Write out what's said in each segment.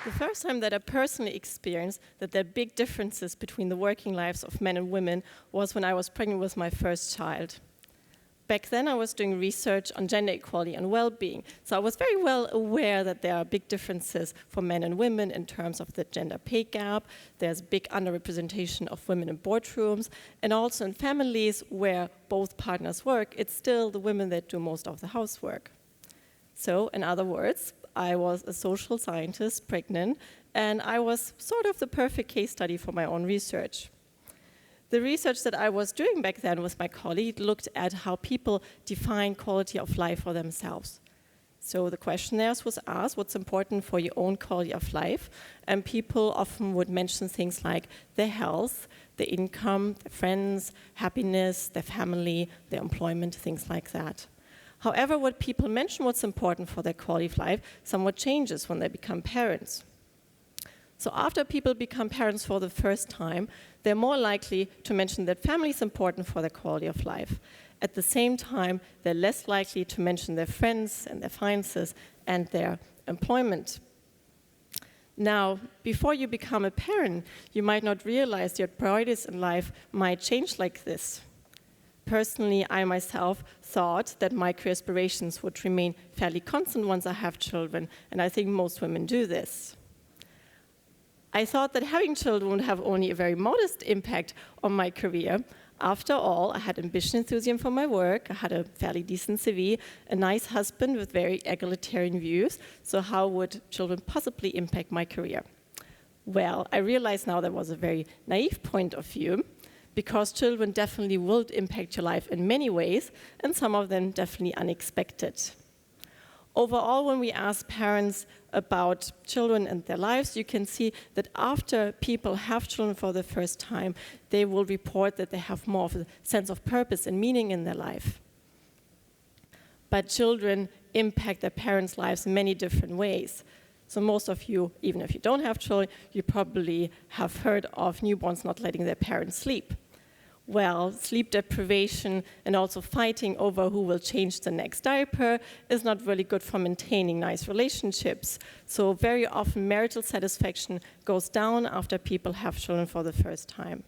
The first time that I personally experienced that there are big differences between the working lives of men and women was when I was pregnant with my first child. Back then I was doing research on gender equality and well-being, so I was very well aware that there are big differences for men and women in terms of the gender pay gap. There's big underrepresentation of women in boardrooms, and also in families where both partners work, it's still the women that do most of the housework. So, in other words, I was a social scientist, pregnant, and I was sort of the perfect case study for my own research. The research that I was doing back then with my colleague looked at how people define quality of life for themselves. So the questionnaires was asked, what's important for your own quality of life? And people often would mention things like their health, their income, their friends, happiness, their family, their employment, things like that. However, what people mention what's important for their quality of life somewhat changes when they become parents. So after people become parents for the first time, they're more likely to mention that family is important for their quality of life. At the same time, they're less likely to mention their friends and their finances and their employment. Now, before you become a parent, you might not realize your priorities in life might change like this. Personally, I myself thought that my career aspirations would remain fairly constant once I have children, and I think most women do this. I thought that having children would have only a very modest impact on my career. After all, I had ambition and enthusiasm for my work, I had a fairly decent CV, a nice husband with very egalitarian views, so how would children possibly impact my career? Well, I realize now that was a very naive point of view, because children definitely will impact your life in many ways, and some of them definitely unexpected. Overall, when we ask parents about children and their lives, you can see that after people have children for the first time, they will report that they have more of a sense of purpose and meaning in their life. But children impact their parents' lives in many different ways. So most of you, even if you don't have children, you probably have heard of newborns not letting their parents sleep. Well, sleep deprivation and also fighting over who will change the next diaper is not really good for maintaining nice relationships. So very often marital satisfaction goes down after people have children for the first time.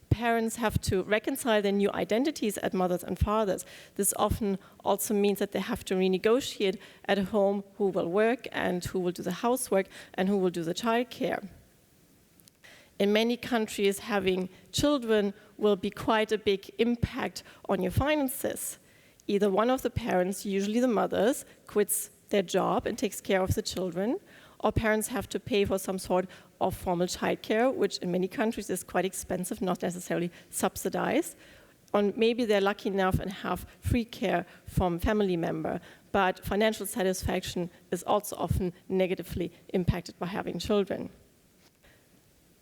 Parents have to reconcile their new identities as mothers and fathers. This often also means that they have to renegotiate at home who will work and who will do the housework and who will do the childcare. In many countries, having children will be quite a big impact on your finances. Either one of the parents, usually the mothers, quits their job and takes care of the children, or parents have to pay for some sort of formal childcare, which in many countries is quite expensive, not necessarily subsidized. Or maybe they're lucky enough and have free care from family member, but financial satisfaction is also often negatively impacted by having children.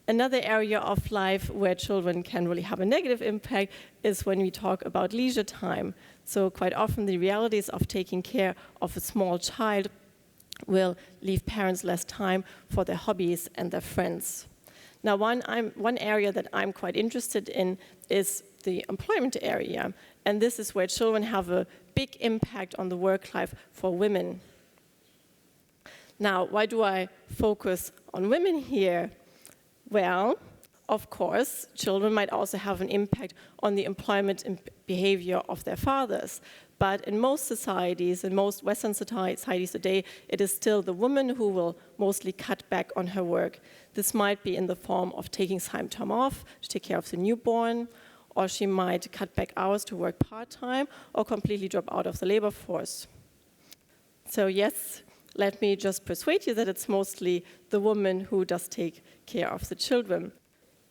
Another area of life where children can really have a negative impact is when we talk about leisure time. So quite often the realities of taking care of a small child will leave parents less time for their hobbies and their friends. Now, one area that I'm quite interested in is the employment area. And this is where children have a big impact on the work life for women. Now, why do I focus on women here? Well, of course, children might also have an impact on the employment and behavior of their fathers. But in most societies, in most Western societies today, it is still the woman who will mostly cut back on her work. This might be in the form of taking some time off to take care of the newborn, or she might cut back hours to work part-time, or completely drop out of the labor force. So yes, let me just persuade you that it's mostly the woman who does take care of the children.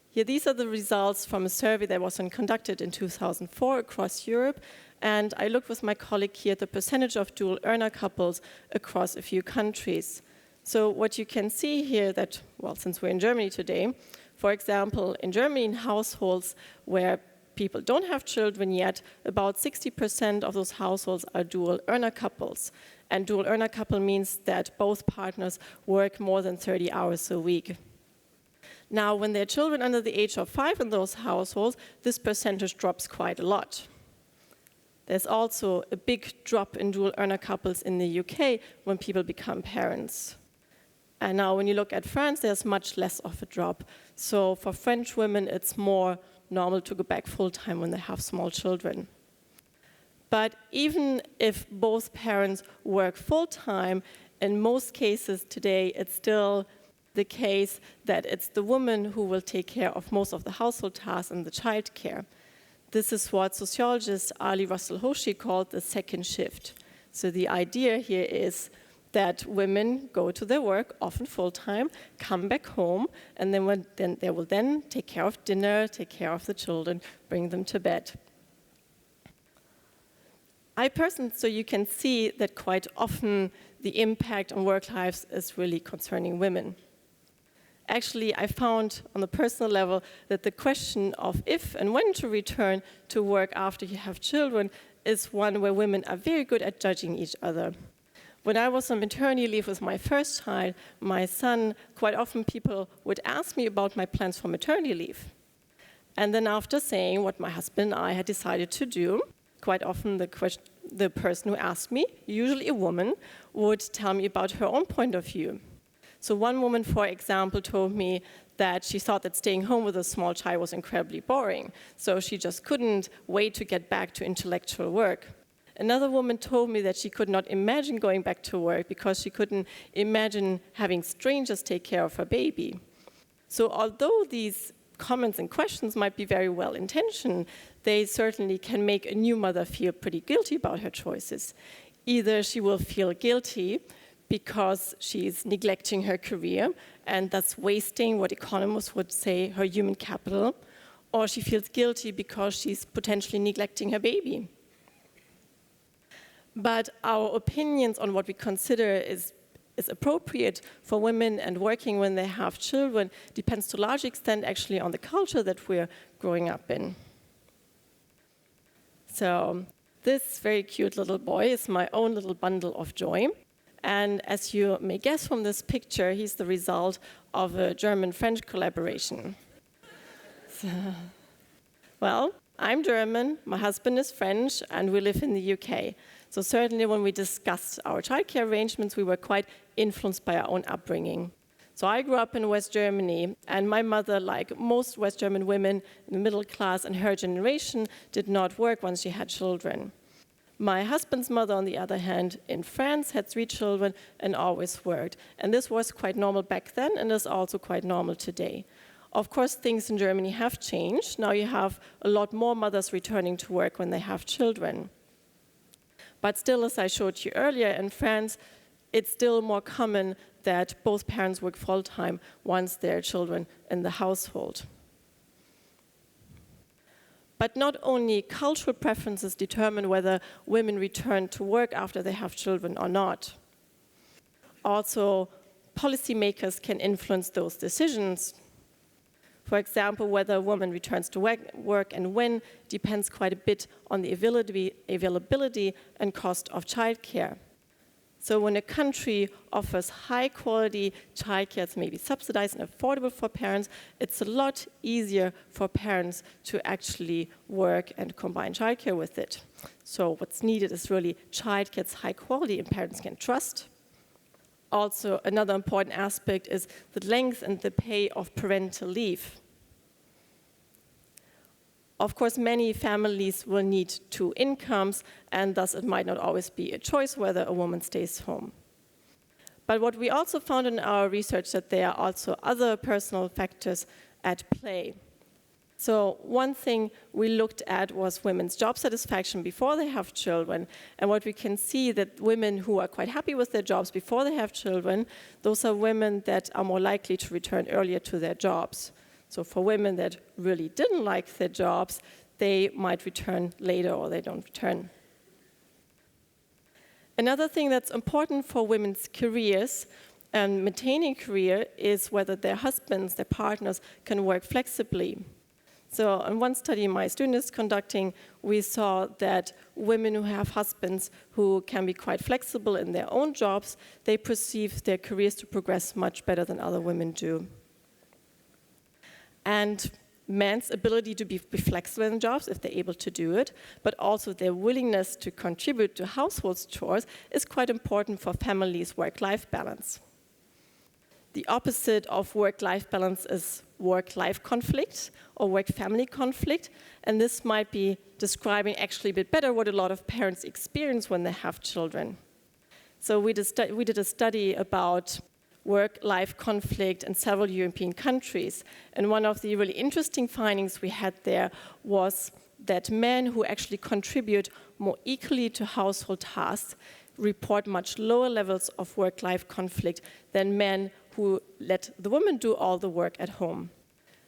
Here, these are the results from a survey that was conducted in 2004 across Europe, and I looked with my colleague here at the percentage of dual earner couples across a few countries. So what you can see here that, well, since we're in Germany today, for example, in Germany, in households where people don't have children yet, about 60% of those households are dual earner couples. And dual earner couple means that both partners work more than 30 hours a week. Now, when there are children under the age of 5 in those households, this percentage drops quite a lot. There's also a big drop in dual earner couples in the UK when people become parents. And now when you look at France, there's much less of a drop. So for French women, it's more normal to go back full-time when they have small children. But even if both parents work full-time, in most cases today, it's still the case that it's the woman who will take care of most of the household tasks and the child care. This is what sociologist Ali Russell Hoshi called the second shift. So the idea here is that women go to their work, often full-time, come back home, and then they will then take care of dinner, take care of the children, bring them to bed. So you can see that quite often the impact on work lives is really concerning women. Actually, I found on the personal level that the question of if and when to return to work after you have children is one where women are very good at judging each other. When I was on maternity leave with my first child, my son, quite often people would ask me about my plans for maternity leave. And then after saying what my husband and I had decided to do, quite often the person who asked me, usually a woman, would tell me about her own point of view. So one woman, for example, told me that she thought that staying home with a small child was incredibly boring, so she just couldn't wait to get back to intellectual work. Another woman told me that she could not imagine going back to work because she couldn't imagine having strangers take care of her baby. So although these comments and questions might be very well intentioned, they certainly can make a new mother feel pretty guilty about her choices. Either she will feel guilty because she's neglecting her career and that's wasting what economists would say her human capital, or she feels guilty because she's potentially neglecting her baby. But our opinions on what we consider is appropriate for women and working when they have children depends to a large extent actually on the culture that we're growing up in. So this very cute little boy is my own little bundle of joy. And as you may guess from this picture, he's the result of a German-French collaboration. Well, I'm German, my husband is French, and we live in the UK. So certainly when we discussed our childcare arrangements, we were quite influenced by our own upbringing. So I grew up in West Germany, and my mother, like most West German women in the middle class and her generation, did not work once she had children. My husband's mother, on the other hand, in France, had 3 children and always worked. And this was quite normal back then, and is also quite normal today. Of course, things in Germany have changed. Now you have a lot more mothers returning to work when they have children. But still, as I showed you earlier, in France, it's still more common that both parents work full-time once there are children in the household. But not only cultural preferences determine whether women return to work after they have children or not. Also, policymakers can influence those decisions. For example, whether a woman returns to work and when depends quite a bit on the availability and cost of childcare. So when a country offers high-quality childcare, it's maybe subsidized and affordable for parents, it's a lot easier for parents to actually work and combine childcare with it. So what's needed is really childcare that's high quality and parents can trust. Also, another important aspect is the length and the pay of parental leave. Of course, many families will need 2 incomes, and thus it might not always be a choice whether a woman stays home. But what we also found in our research that there are also other personal factors at play. So one thing we looked at was women's job satisfaction before they have children. And what we can see that women who are quite happy with their jobs before they have children, those are women that are more likely to return earlier to their jobs. So for women that really didn't like their jobs, they might return later or they don't return. Another thing that's important for women's careers and maintaining career is whether their husbands, their partners, can work flexibly. So in one study my student is conducting, we saw that women who have husbands who can be quite flexible in their own jobs, they perceive their careers to progress much better than other women do. And men's ability to be flexible in jobs, if they're able to do it, but also their willingness to contribute to household chores is quite important for families' work-life balance. The opposite of work-life balance is work-life conflict or work-family conflict, and this might be describing actually a bit better what a lot of parents experience when they have children. So we did a study about work-life conflict in several European countries, and one of the really interesting findings we had there was that men who actually contribute more equally to household tasks report much lower levels of work-life conflict than men who let the women do all the work at home.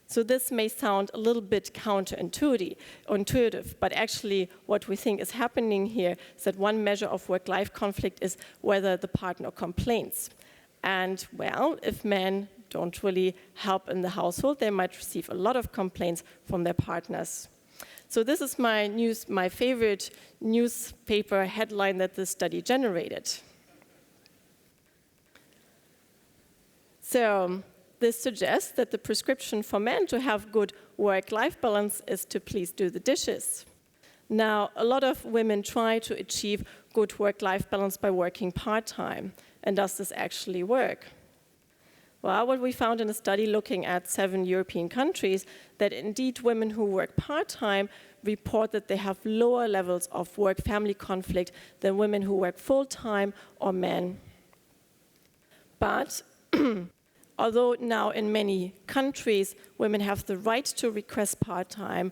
So this may sound a little bit counterintuitive, but actually what we think is happening here is that one measure of work-life conflict is whether the partner complains. And well, if men don't really help in the household, they might receive a lot of complaints from their partners. So this is my favorite newspaper headline that this study generated. So this suggests that the prescription for men to have good work-life balance is to please do the dishes. Now, a lot of women try to achieve good work-life balance by working part-time. And does this actually work? Well, what we found in a study looking at 7 European countries, that indeed women who work part-time report that they have lower levels of work-family conflict than women who work full-time or men. But although now in many countries women have the right to request part-time,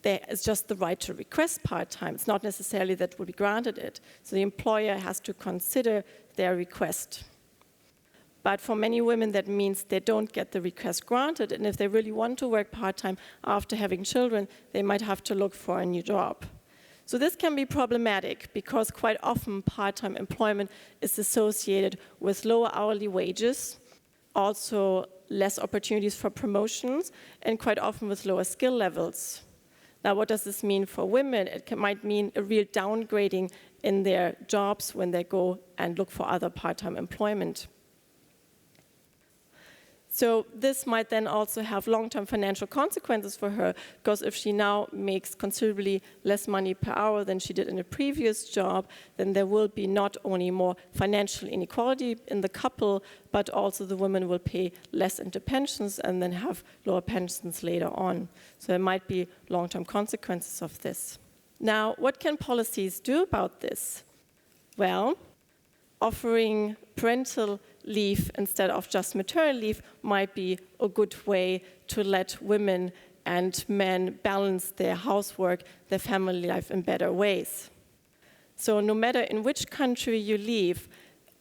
there is just the right to request part-time. It's not necessarily that will be granted it. So the employer has to consider their request. But for many women, that means they don't get the request granted, and if they really want to work part-time after having children, they might have to look for a new job. So this can be problematic because quite often part-time employment is associated with lower hourly wages, also less opportunities for promotions, and quite often with lower skill levels. Now, what does this mean for women? It might mean a real downgrading in their jobs when they go and look for other part-time employment. So this might then also have long-term financial consequences for her, because if she now makes considerably less money per hour than she did in a previous job, then there will be not only more financial inequality in the couple, but also the women will pay less into pensions and then have lower pensions later on. So there might be long-term consequences of this. Now, what can policies do about this? Well, offering parental leave instead of just maternal leave might be a good way to let women and men balance their housework, their family life in better ways. So no matter in which country you live,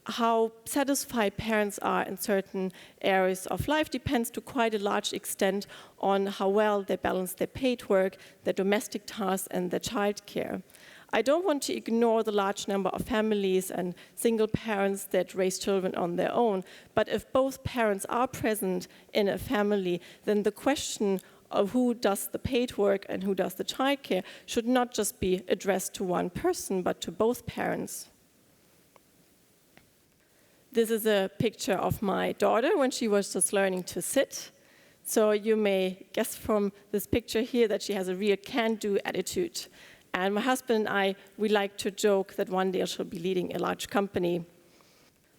how satisfied parents are in certain areas of life depends to quite a large extent on how well they balance their paid work, their domestic tasks, and their childcare. I don't want to ignore the large number of families and single parents that raise children on their own, but if both parents are present in a family, then the question of who does the paid work and who does the childcare should not just be addressed to one person, but to both parents. This is a picture of my daughter when she was just learning to sit. So you may guess from this picture here that she has a real can-do attitude. And my husband and I, we like to joke that one day she'll be leading a large company.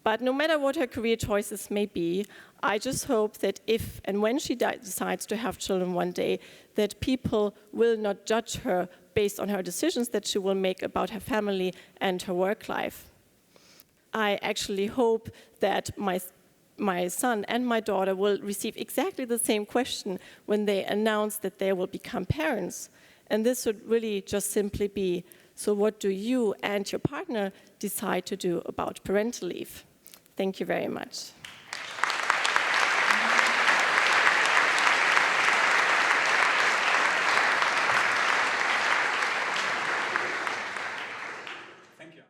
But no matter what her career choices may be, I just hope that if and when she decides to have children one day, that people will not judge her based on her decisions that she will make about her family and her work life. I actually hope that my son and my daughter will receive exactly the same question when they announce that they will become parents. And this would really just simply be, so what do you and your partner decide to do about parental leave? Thank you very much.